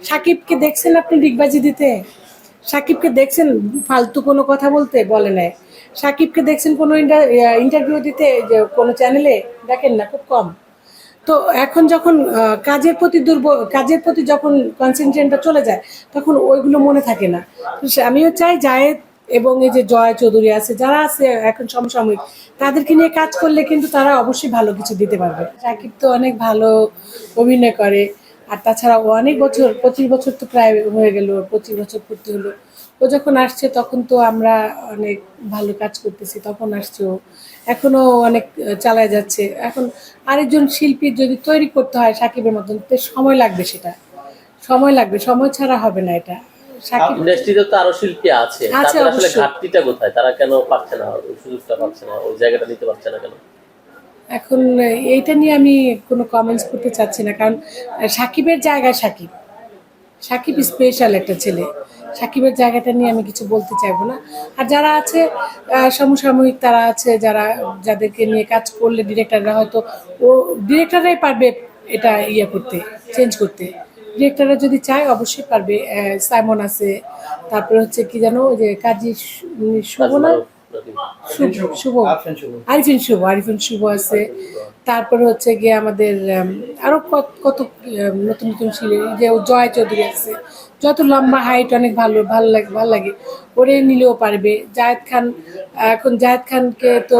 সাকিবকে দেখছেন আপনি ডিগবাজি দিতে? সাকিবকে দেখছেন ফালতু কোনো কথা বলতে? বলে নাই। সাকিবকে দেখছেন কোনো ইন্টারভিউ দিতে যে কোনো চ্যানেলে? দেখেন না, খুব কম। তো এখন যখন কাজের প্রতি যখন কনসেন্ট্রেশনটা চলে যায়, তখন ওইগুলো মনে থাকে না। তো আমিও চাই জায়েদ এবং এই যে জয় চৌধুরী আছে, যারা আছে এখন সমসাময়িক, তাদেরকে নিয়ে কাজ করলে কিন্তু তারা অবশ্যই ভালো কিছু দিতে পারবে। সাকিব তো অনেক ভালো অভিনয় করে। আর তাছাড়া ও অনেক বছর, 25 বছর তো প্রায় হয়ে গেল, 25 বছর পূর্তি হলো। ও যখন আসছে তখন তো আমরা অনেক ভালো কাজ করতেছি, তখন আসছে ও, এখনো অনেক চালায় যাচ্ছে। এখন আরেকজন শিল্পী যদি তৈরি করতে হয় সাকিবের মতন, তো সময় লাগবে, সেটা সময় লাগবে, সময় ছাড়া হবে না এটা। সাকিব ইন্ডাস্ট্রিতে তো আরো শিল্পী আছে, আছে তাদের আসলে অবশ্যই। ঘাটতিটা কোথায়? তারা কেন পাচ্ছে না, ওই সুযোগটা পাচ্ছে না, ওই জায়গাটা নিতে পারছে না কেন? এখন এইটা নিয়ে আমি কোনো কমেন্টস করতে চাচ্ছি না, কারণ সাকিবের জায়গায় সাকিব, সাকিব স্পেশাল একটা ছেলে। সাকিবের জায়গাটা নিয়ে আমি কিছু বলতে চাইবো না। আর যারা আছে সমসাময়িক, তারা আছে যারা, যাদেরকে নিয়ে কাজ করলে ডিরেক্টররা হয়তো, ও ডিরেক্টররাই পারবে এটা করতে, চেঞ্জ করতে। ডিরেক্টররা যদি চায় অবশ্যই পারবে। সাইমন আছে, তারপরে হচ্ছে কি জানো, ওই যে কাজী শুভ না, আরিফিন শুভ আছে। তারপরে হচ্ছে গিয়ে আমাদের আরো কত নতুন নতুন ছেলে, যে জয় চৌধুরী আছে। যত লম্বা হাইট, অনেক ভালো লাগে। ওরে নিলেও পারবে। জায়েদ খান, এখন জায়েদ খানকে তো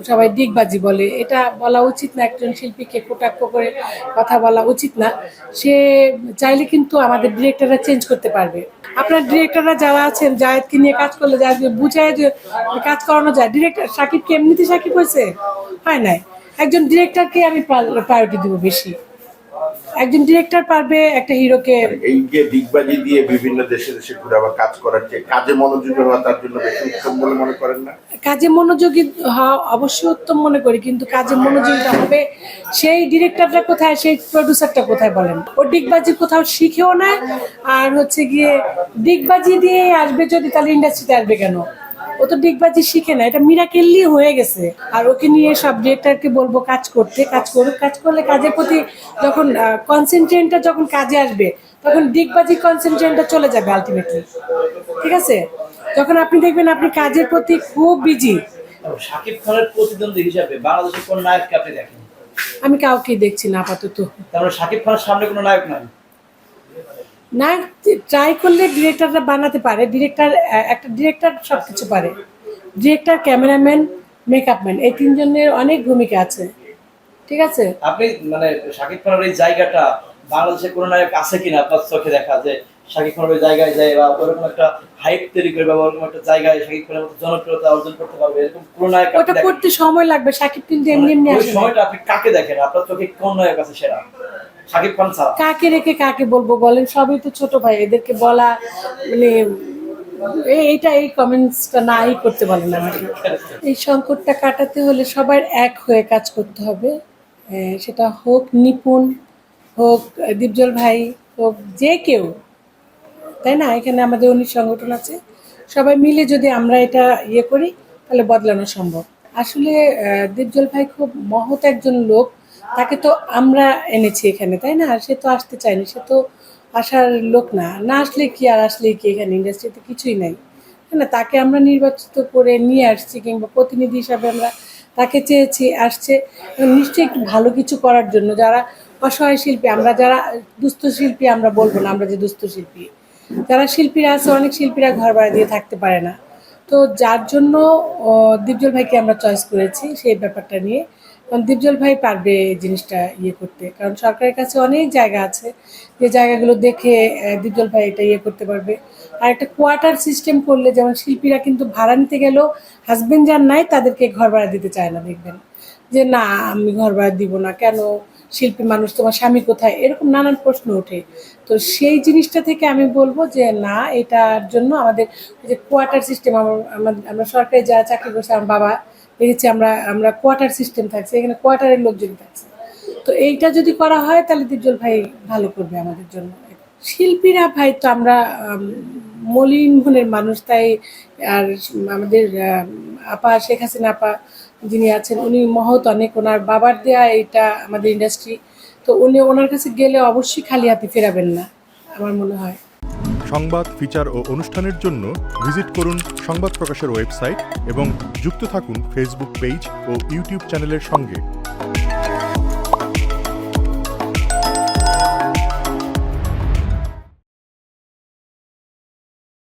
সবাই ডিগবাজি বলে, এটা বলা উচিত না। একজন শিল্পীকে কটাক্ষ করে কথা বলা উচিত না। সে চাইলে কিন্তু আমাদের ডিরেক্টররা চেঞ্জ করতে পারবে। আপনার ডিরেক্টররা যারা আছেন, জায়েদকে নিয়ে কাজ করলে জায়েদকে বুঝায় যে কাজ করানো যায়। ডিরেক্টর সাকিবকে এমনিতে সাকিব হয়েছে, হয় নাই। একজন ডিরেক্টরকে আমি প্রায়োরিটি দিব বেশি। একজন ডিরেক্টর পারবে একটা হিরোকে। এই যে দিগবাজি দিয়ে বিভিন্ন দেশে দেশে ঘুরে আবার কাজ করার চেয়ে কাজে মনোযোগী হওয়া তার জন্য বেশি উত্তম বলে মনে করেন না? কাজে মনোযোগী হওয়া অবশ্যই উত্তম মনে করি, কিন্তু কাজে মনোযোগীটা হবে সেই ডিরেক্টরটা কোথায়, সেই প্রডিউসারটা কোথায় বলেন। ও ডিগবাজি কোথাও শিখেও না। আর হচ্ছে গিয়ে ডিগবাজি দিয়ে আসবে যদি, তাহলে ইন্ডাস্ট্রিতে আসবে কেন? ও তো ডিগবাজি শিখে না, এটা মিরাকেললি হয়ে গেছে। আর ওকে নিয়ে সব ডিরেক্টরকে বলবো কাজ করতে, কাজ করুক। কাজ করলে কাজের প্রতি যখন কনসেন্ট্রেশনটা যখন কাজে আসবে, তখন ডিগবাজি কনসেন্ট্রেশনটা চলে যাবে আলটিমেটলি। ঠিক আছে? যখন আপনি দেখবেন আপনি কাজের প্রতি খুব বিজি। শাকিব খানের প্রতিদ্বন্দ্বী হিসাবে বাংলাদেশের কোন নায়ককে আপনি দেখেন? আমি কাউকেই দেখছি না আপাতত। তারপরে শাকিব খানের সামনে কোনো নায়ক নাই? না, ট্রাই করলে ডিরেক্টররা বানাতে পারে। একটা ডিরেক্টর সবকিছু পারে। ডিরেক্টর, ক্যামেরাম্যান, মেকআপম্যান, এই তিনজনের অনেক ভূমিকা আছে। ঠিক আছে? আপনি মানে শাকিব খানের এই জায়গাটা বাংলাদেশে কোন নায়ক আছে কিনা আপনার চোখে দেখা, যে শাকিব খানের ওই জায়গায় যায় বা ওরকম একটা হাইপ তৈরি করে বা ওরকম একটা জায়গায় শাকিব খানের মতো জনপ্রিয়তা অর্জন করতে পারবে, এরকম কোন নায়ক ওটা করতে সময় লাগবে। সাকিব কিন্তু এমনি এমনি ওই আসে না। সময়টা আপনি কাকে দেখেন? আপনার চোখে কোন নায়ক আছে সেরা শাকিব খান ছাড়া? কাকে রেখে কাকে বলবো বলেন? সবই তো ছোট ভাই, এদেরকে বলা মানে এই কমেন্টসটা নাই করতে বলেন আমাকে। এই সংকটটা কাটাতে হলে সবার এক হয়ে কাজ করতে হবে। সেটা হোক নিপুণ, হোক দীপজল ভাই, হোক যে কেউ, তাই না? এখানে আমাদের অনেক সংগঠন আছে। সবাই মিলে যদি আমরা এটা করি, তাহলে বদলানো সম্ভব। আসলে দীপজল ভাই খুব মহৎ একজন লোক। তাকে তো আমরা এনেছি এখানে, তাই না? সে তো আসতে চায়নি, সে তো আসার লোক না। না আসলে কি, আর আসলেই কি, এখানে ইন্ডাস্ট্রিতে কিছুই নাই, তাই না? তাকে আমরা নির্বাচিত করে নিয়ে আসছি, কিংবা প্রতিনিধি হিসাবে আমরা তাকে চেয়েছি, আসছে। এবং নিশ্চয়ই একটু ভালো কিছু করার জন্য। যারা অসহায় শিল্পী, আমরা যারা দুস্থ শিল্পী, আমরা বলবো না আমরা যে দুস্থ শিল্পী। যারা শিল্পীরা আছে, অনেক শিল্পীরা ঘর ভাড়া দিয়ে থাকতে পারে না। তো যার জন্য দীপজল ভাইকে আমরা চয়েস করেছি সেই ব্যাপারটা নিয়ে। কারণ দীপজল ভাই পারবে এই জিনিসটা করতে, কারণ সরকারের কাছে অনেক জায়গা আছে, যে জায়গাগুলো দেখে দীপজল ভাই এটা করতে পারবে। আর একটা কোয়ার্টার সিস্টেম করলে, যেমন শিল্পীরা কিন্তু ভাড়া নিতে গেলেও হাজবেন্ড যার নাই, তাদেরকে ঘর ভাড়া দিতে চায় না। দেখবেন যে না, আমি ঘর ভাড়া দিব না কেন, শিল্পী মানুষ, তোমার স্বামী কোথায়, এরকম নানান প্রশ্ন ওঠে। তো সেই জিনিসটা থেকে আমি বলবো যে না, এটার জন্য আমাদের যে কোয়ার্টার সিস্টেম, আমরা সরকারি যারা চাকরি করছে, আমার বাবা দেখেছি, আমরা কোয়ার্টার সিস্টেম থাকছে, এখানে কোয়ার্টারের লোকজন থাকছে। তো এইটা যদি করা হয়, তাহলে দীপজল ভাই ভালো করবে আমাদের জন্য। শিল্পীরা ভাই তো আমরা মলিন মনের মানুষ, তাই। আর আমাদের আপা শেখ হাসিনা আপা যিনি আছেন, উনি মহৎ অনেক। ওনার বাবার দেয়া এটা আমাদের ইন্ডাস্ট্রি। তো উনি ওনার কাছে গেলে অবশ্যই খালি হাতে ফেরাবেন না। আমার মনে হয়। সংবাদ, ফিচার ও অনুষ্ঠানের জন্য ভিজিট করুন সংবাদ প্রকাশের ওয়েবসাইট এবং যুক্ত থাকুন ফেসবুক পেজ ও ইউটিউব চ্যানেলের সঙ্গে।